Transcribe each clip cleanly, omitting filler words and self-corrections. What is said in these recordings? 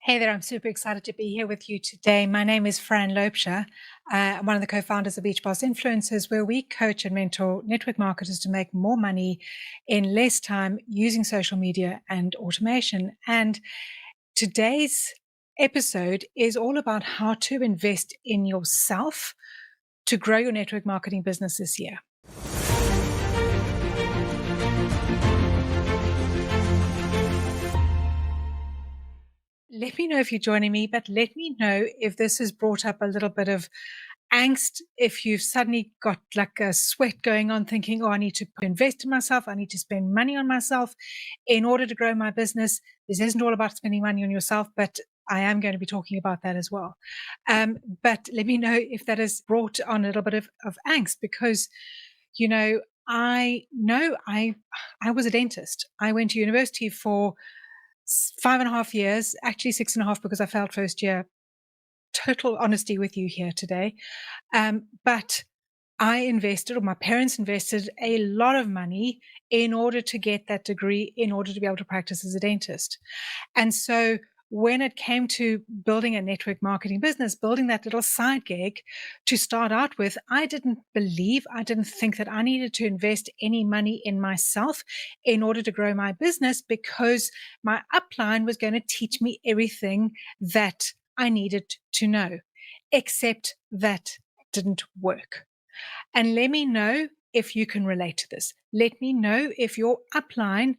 Hey there, I'm super excited to be here with you today. My name is Fran Loubser. I'm one of the co-founders of Beach Boss Influencers, where we coach and mentor network marketers to make more money in less time using social media and automation. And today's episode is all about how to invest in yourself to grow your network marketing business this year. Let me know if you're joining me, but let me know if this has brought up a little bit of angst, if you've suddenly got like a sweat going on thinking, oh, I need to invest in myself. I need to spend money on myself in order to grow my business. This isn't all about spending money on yourself, but I am going to be talking about that as well. But let me know if that has brought on a little bit of angst because, you I was a dentist. I went to university for 5.5 years, actually 6.5 because I failed first year. Total honesty with you here today. But I invested, or my parents invested, a lot of money in order to get that degree, in order to be able to practice as a dentist. And so when it came to building a network marketing business, building that little side gig to start out with, I didn't think that I needed to invest any money in myself in order to grow my business because my upline was going to teach me everything that I needed to know, except that didn't work. And let me know if you can relate to this. Let me know if your upline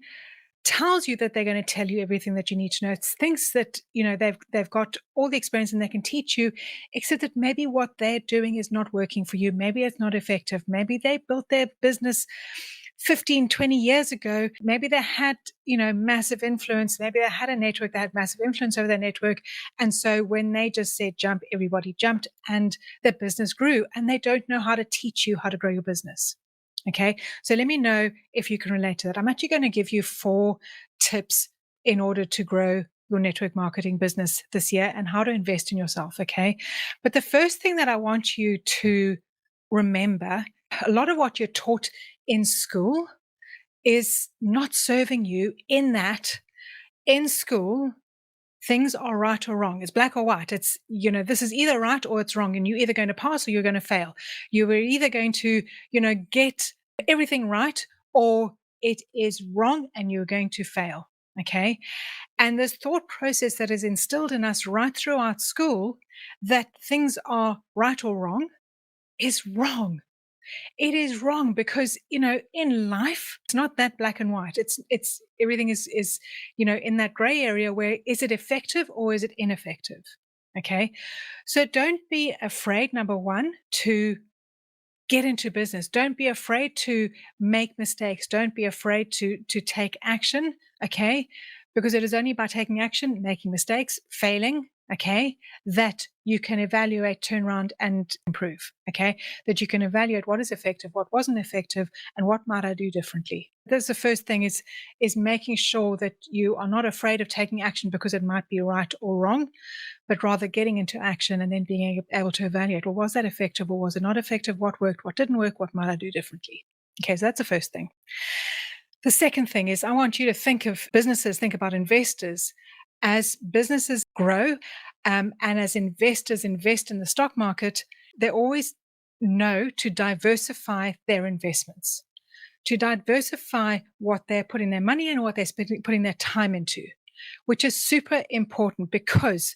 tells you that they're going to tell you everything that you need to know. It's things that, they've got all the experience and they can teach you, except that maybe what they're doing is not working for you. Maybe it's not effective. Maybe they built their business 15, 20 years ago. Maybe they had, massive influence. Maybe they had a network that had massive influence over their network. And so when they just said jump, everybody jumped and their business grew, and they don't know how to teach you how to grow your business. Okay. So let me know if you can relate to that. I'm actually going to give you 4 tips in order to grow your network marketing business this year and how to invest in yourself. Okay. But the first thing that I want you to remember, a lot of what you're taught in school is not serving you, in that in school, things are right or wrong. It's black or white. It's, this is either right or it's wrong. And you're either going to pass or you're going to fail. You were either going to, get everything right, or it is wrong and you're going to fail. Okay. And this thought process that is instilled in us right throughout school, that things are right or wrong, is wrong. It is wrong because, in life, it's not that black and white. It's everything is, in that gray area where is it effective or is it ineffective? Okay. So don't be afraid, number one, to get into business. Don't be afraid to make mistakes. Don't be afraid to take action. Okay. Because it is only by taking action, making mistakes, failing, okay, that you can evaluate, turn around and improve. Okay. That you can evaluate what is effective, what wasn't effective, and what might I do differently. That's the first thing, is making sure that you are not afraid of taking action because it might be right or wrong, but rather getting into action and then being able to evaluate, well, was that effective or was it not effective? What worked? What didn't work? What might I do differently? Okay, so that's the first thing. The second thing is I want you to think about investors. As businesses grow, and as investors invest in the stock market, they always know to diversify their investments, to diversify what they're putting their money in, or what they're putting their time into, which is super important because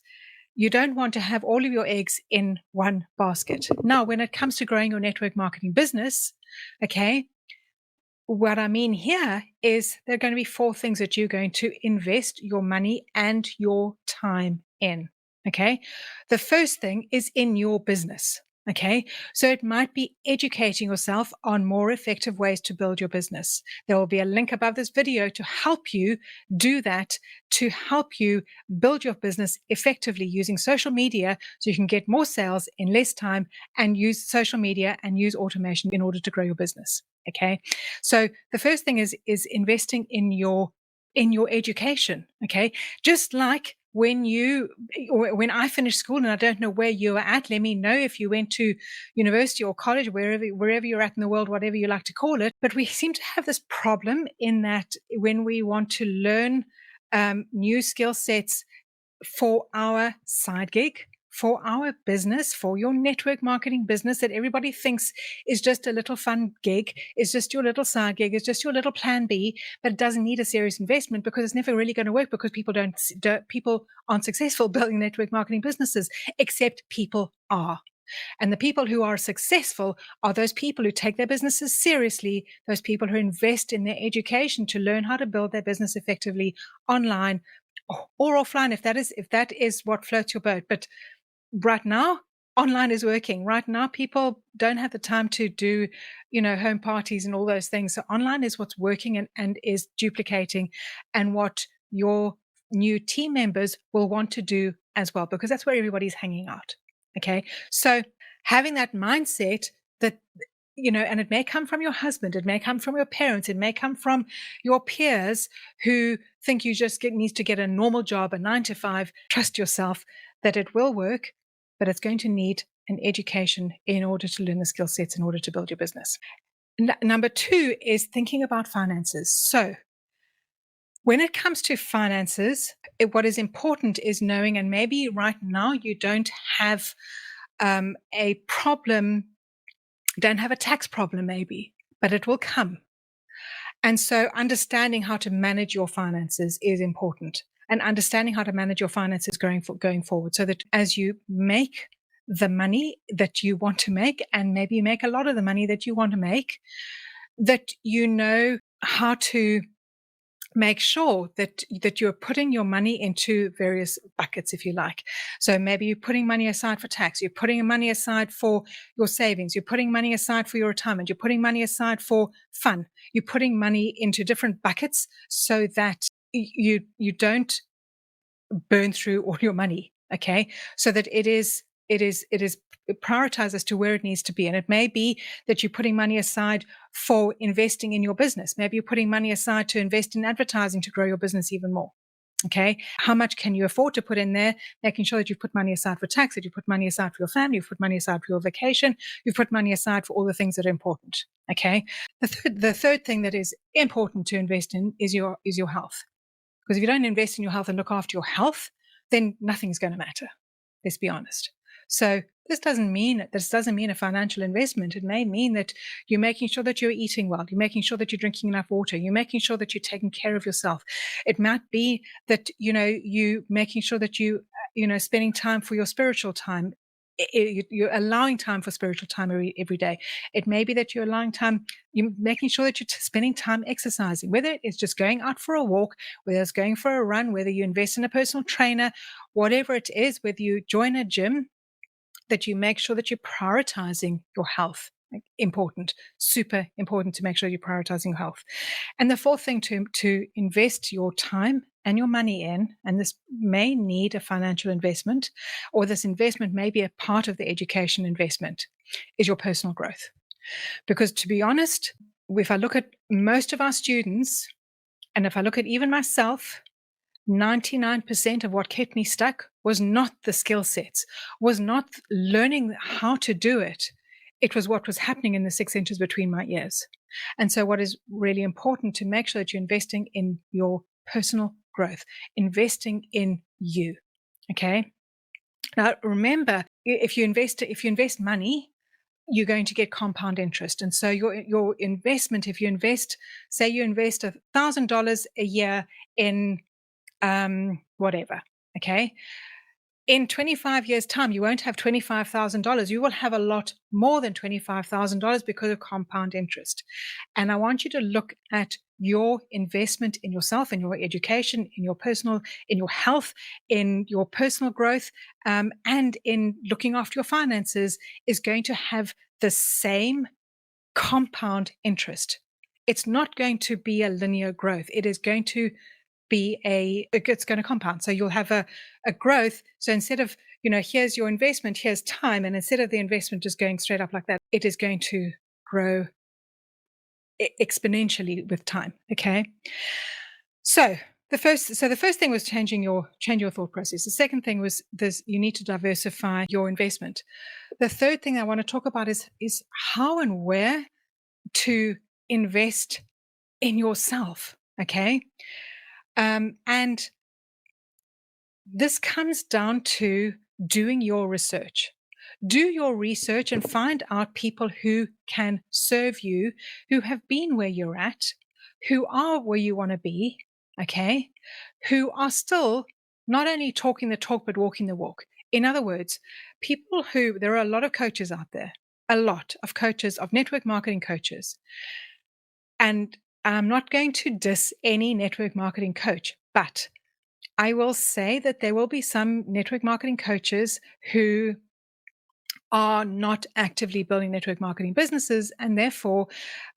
you don't want to have all of your eggs in one basket. Now, when it comes to growing your network marketing business, okay, what I mean here is there are going to be 4 things that you're going to invest your money and your time in. Okay. The first thing is in your business. Okay. So it might be educating yourself on more effective ways to build your business. There will be a link above this video to help you do that, to help you build your business effectively using social media so you can get more sales in less time, and use social media and use automation in order to grow your business. Okay. So the first thing is investing in your education. Okay. Just like when I finished school, and I don't know where you were at, let me know if you went to university or college, wherever you're at in the world, whatever you like to call it. But we seem to have this problem in that when we want to learn new skill sets, for our side gig, for our business, for your network marketing business that everybody thinks is just a little fun gig, is just your little side gig, is just your little plan B, but it doesn't need a serious investment because it's never really going to work because people aren't successful building network marketing businesses, except people are. And the people who are successful are those people who take their businesses seriously, those people who invest in their education to learn how to build their business effectively online or offline, if that is what floats your boat. But right now, online is working. Right now, people don't have the time to do, home parties and all those things. So online is what's working and is duplicating, and what your new team members will want to do as well, because that's where everybody's hanging out. Okay. So having that mindset that, and it may come from your husband, it may come from your parents, it may come from your peers who think you just need to get a normal job, a 9 to 5, trust yourself that it will work, but it's going to need an education in order to learn the skill sets in order to build your business. Number 2 is thinking about finances. So when it comes to finances, what is important is knowing, and maybe right now you don't have a problem, don't have a tax problem maybe, but it will come. And so understanding how to manage your finances is important, and understanding how to manage your finances going forward, so that as you make the money that you want to make, and maybe you make a lot of the money that you want to make, that you know how to make sure that you're putting your money into various buckets, if you like. So maybe you're putting money aside for tax, you're putting money aside for your savings, you're putting money aside for your retirement, you're putting money aside for fun, you're putting money into different buckets so that you don't burn through all your money. Okay. So that it is prioritized as to where it needs to be. And it may be that you're putting money aside for investing in your business. Maybe you're putting money aside to invest in advertising to grow your business even more. Okay. How much can you afford to put in there? Making sure that you put money aside for tax, that you put money aside for your family, you've put money aside for your vacation, you've put money aside for all the things that are important. Okay. The third thing that is important to invest in is your health. Because if you don't invest in your health and look after your health, then nothing's going to matter. Let's be honest. So this doesn't mean a financial investment. It may mean that you're making sure that you're eating well, you're making sure that you're drinking enough water, you're making sure that you're taking care of yourself. It might be that you making sure that you spending time for your spiritual time. You're allowing time for spiritual time every day. It may be that you're allowing time, you're making sure that you're spending time exercising, whether it's just going out for a walk, whether it's going for a run, whether you invest in a personal trainer, whatever it is, whether you join a gym, that you make sure that you're prioritizing your health. Important, super important to make sure you're prioritizing your health. And the fourth thing to invest your time and your money in, and this may need a financial investment, or this investment may be a part of the education investment, is your personal growth. Because to be honest, if I look at most of our students, and if I look at even myself, 99% of what kept me stuck was not the skill sets, was not learning how to do it. It was what was happening in the 6 inches between my ears. And so what is really important to make sure that you're investing in your personal growth, investing in you. Okay. Now remember, if you invest money, you're going to get compound interest. And so your investment, if you invest, say you invest $1,000 a year in whatever. Okay. In 25 years' time, you won't have $25,000. You will have a lot more than $25,000 because of compound interest. And I want you to look at your investment in yourself, in your education, in your health, in your personal growth, and in looking after your finances is going to have the same compound interest. It's not going to be a linear growth. It is going to it's going to compound. So you'll have a growth. So instead of, here's your investment, here's time. And instead of the investment just going straight up like that, it is going to grow exponentially with time. Okay. So the first thing was change your thought process. The second thing was you need to diversify your investment. The third thing I want to talk about is how and where to invest in yourself. Okay. And this comes down to doing your research. Do your research and find out people who can serve you, who have been where you're at, who are where you want to be, okay? Who are still not only talking the talk, but walking the walk. In other words, there are a lot of coaches out there, a lot of coaches, of network marketing coaches. And I'm not going to diss any network marketing coach, but I will say that there will be some network marketing coaches who are not actively building network marketing businesses and therefore,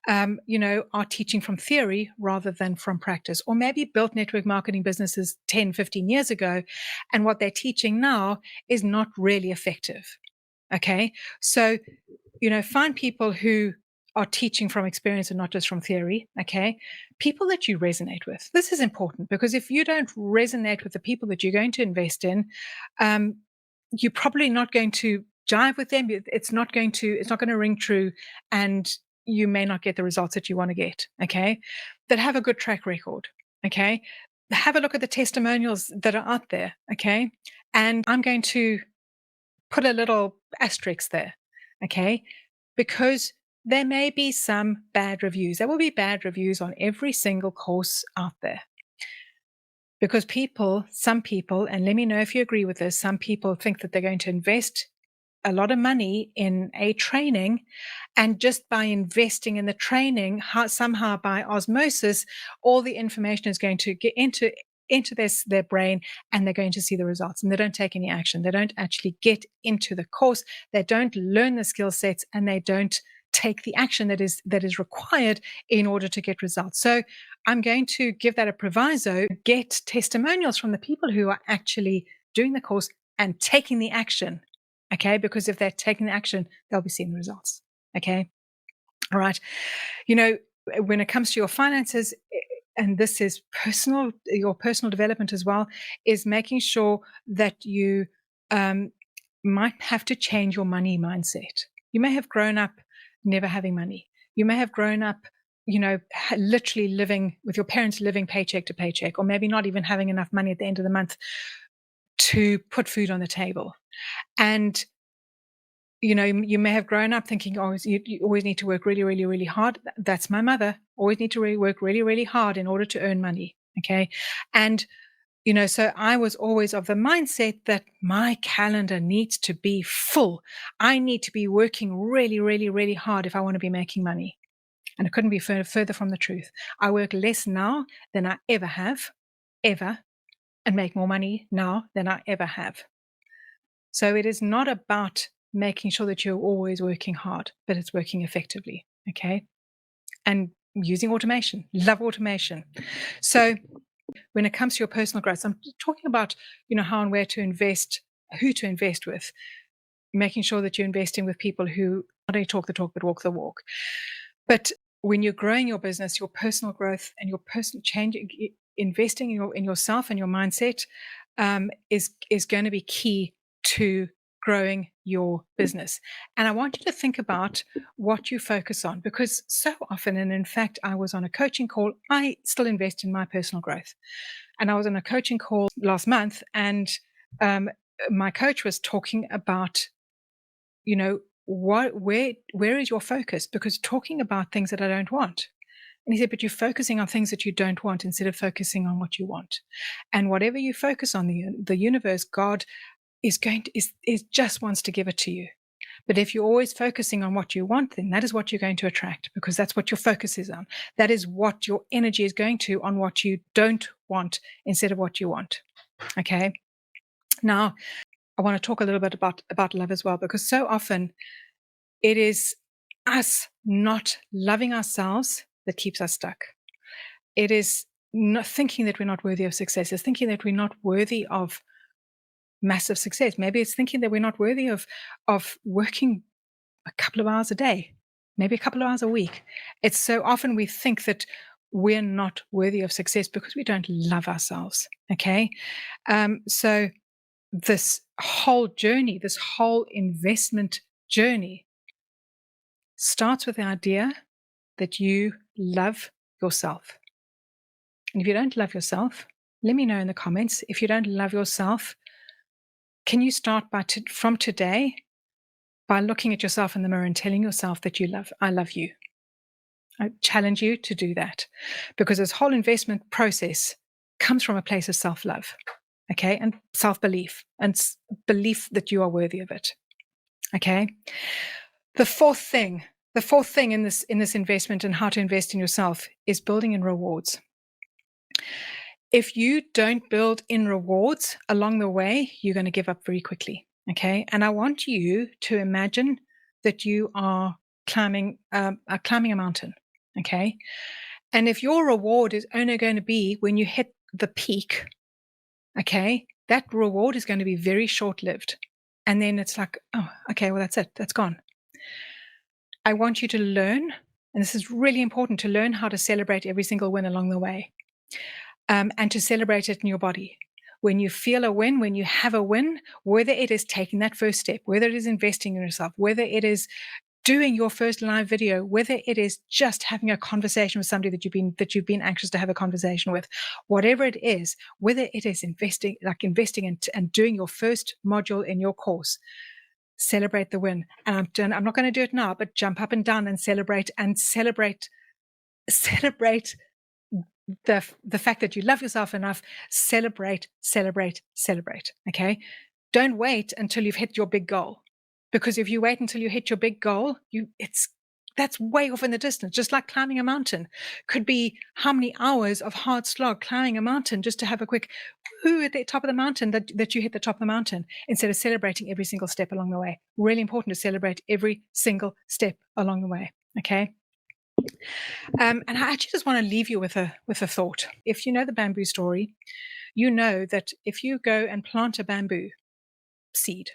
are teaching from theory rather than from practice, or maybe built network marketing businesses 10, 15 years ago. And what they're teaching now is not really effective. Okay. So, find people who are teaching from experience and not just from theory. Okay. People that you resonate with. This is important because if you don't resonate with the people that you're going to invest in, you're probably not going to jive with them. It's not going to ring true, and you may not get the results that you want to get. Okay. That have a good track record. Okay. Have a look at the testimonials that are out there. Okay. And I'm going to put a little asterisk there. Okay. Because there may be some bad reviews. There will be bad reviews on every single course out there. Because some people, and let me know if you agree with this, some people think that they're going to invest a lot of money in a training, and just by investing in the training, somehow by osmosis, all the information is going to get into their brain, and they're going to see the results, and they don't take any action. They don't actually get into the course. They don't learn the skill sets, and they don't take the action that is required in order to get results. So I'm going to give that a proviso, get testimonials from the people who are actually doing the course and taking the action. Okay. Because if they're taking the action, they'll be seeing the results. Okay. All right. When it comes to your finances, and this is your personal development as well, is making sure that you might have to change your money mindset. You may have grown up never having money. You may have grown up, literally living with your parents, living paycheck to paycheck, or maybe not even having enough money at the end of the month to put food on the table. And you may have grown up thinking, oh, you always need to work really, really, really hard. That's my mother. Always need to work really, really hard in order to earn money. Okay. And, so I was always of the mindset that my calendar needs to be full. I need to be working really, really, really hard if I want to be making money. And it couldn't be further from the truth. I work less now than I ever have, ever, and make more money now than I ever have. So it is not about making sure that you're always working hard, but it's working effectively. Okay. And using automation, love automation. So when it comes to your personal growth, I'm talking about, how and where to invest, who to invest with, making sure that you're investing with people who not only talk the talk, but walk the walk. But when you're growing your business, your personal growth and your personal change, investing in yourself and your mindset is going to be key to growing your business. And I want you to think about what you focus on, because so often, and in fact, I was on a coaching call. I still invest in my personal growth. And I was on a coaching call last month, and my coach was talking about, where is your focus? Because talking about things that I don't want. And he said, but you're focusing on things that you don't want instead of focusing on what you want. And whatever you focus on, the universe, God is just wants to give it to you. But if you're always focusing on what you want, then that is what you're going to attract, because that's what your focus is on. That is what your energy is going to, on what you don't want instead of what you want. Okay. Now, I want to talk a little bit about love as well, because so often it is us not loving ourselves that keeps us stuck. It is not thinking that we're not worthy of success. It's thinking that we're not worthy of massive success. Maybe it's thinking that we're not worthy of working a couple of hours a day, maybe a couple of hours a week. It's so often we think that we're not worthy of success because we don't love ourselves. Okay. So this whole journey, this whole investment journey starts with the idea that you love yourself. And if you don't love yourself, Let me know in the comments. If you don't love yourself, can you start from today by looking at yourself in the mirror and telling yourself that I love you. I challenge you to do that, because this whole investment process comes from a place of self-love, okay, and self-belief, and belief that you are worthy of it, okay. The fourth thing in this investment and how to invest in yourself is building in rewards. If you don't build in rewards along the way, you're going to give up very quickly. Okay. And I want you to imagine that you are climbing a mountain. Okay. And if your reward is only going to be when you hit the peak, okay, that reward is going to be very short lived. And then it's like, oh, okay, well, that's it. That's gone. I want you to learn, and this is really important, to learn how to celebrate every single win along the way. And to celebrate it in your body. When you feel a win, when you have a win, whether it is taking that first step, whether it is investing in yourself, whether it is doing your first live video, whether it is just having a conversation with somebody that you've been anxious to have a conversation with, whatever it is, whether it is investing and doing your first module in your course, celebrate the win. And I'm not going to do it now, but jump up and down and celebrate the fact that you love yourself enough. Celebrate. Okay. Don't wait until you've hit your big goal, because if you wait until you hit your big goal, that's way off in the distance. Just like climbing a mountain could be how many hours of hard slog climbing a mountain just to have a quick whoo at the top of the mountain that you hit the top of the mountain, instead of celebrating every single step along the way. Really important to celebrate every single step along the way. Okay. And I actually just want to leave you with a thought. If you know the bamboo story, you know that if you go and plant a bamboo seed,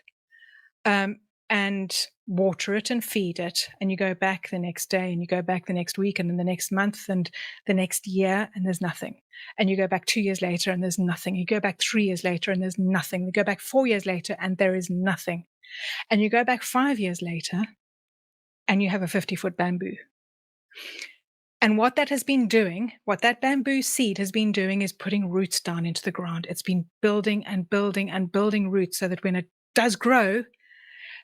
and water it and feed it, and you go back the next day, and you go back the next week, and then the next month, and the next year, and there's nothing. And you go back 2 years later, and there's nothing. You go back 3 years later, and there's nothing. You go back 4 years later, and there is nothing. And you go back 5 years later, and you have a 50-foot bamboo. And what that bamboo seed has been doing is putting roots down into the ground. It's been building and building and building roots so that when it does grow,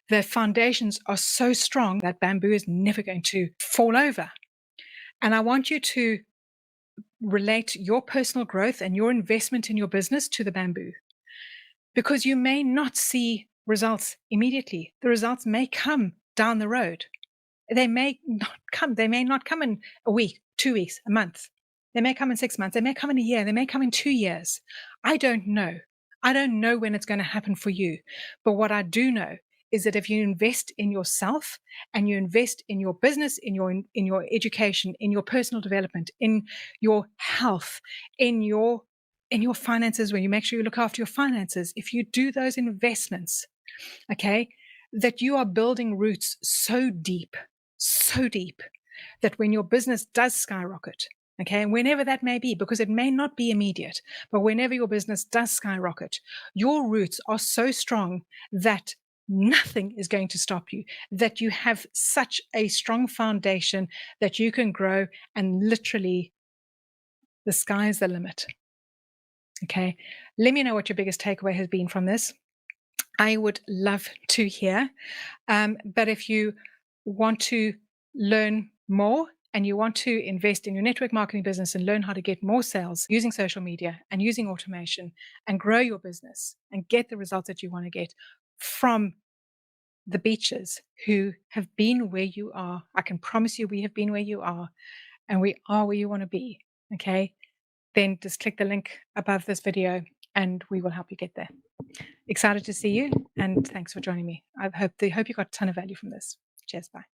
the foundations are so strong that bamboo is never going to fall over. And I want you to relate your personal growth and your investment in your business to the bamboo, because you may not see results immediately. The results may come down the road. They may not come in a week, 2 weeks, a month. They may come in 6 months. They may come in a year. They may come in 2 years. I don't know. I don't know when it's going to happen for you. But what I do know is that if you invest in yourself and you invest in your business, in your education, in your personal development, in your health, in your finances, when you make sure you look after your finances, if you do those investments, okay, that you are building roots so deep that when your business does skyrocket, okay, and whenever that may be, because it may not be immediate, but whenever your business does skyrocket, your roots are so strong that nothing is going to stop you, that you have such a strong foundation that you can grow, and literally the sky is the limit. Okay. Let me know what your biggest takeaway has been from this. I would love to hear. But if you want to learn more and you want to invest in your network marketing business and learn how to get more sales using social media and using automation and grow your business and get the results that you want to get from the beaches who have been where you are, I can promise you we have been where you are, and we are where you want to be. Okay. Then just click the link above this video and we will help you get there. Excited to see you, and thanks for joining me. I hope you got a ton of value from this. Cheers. Bye.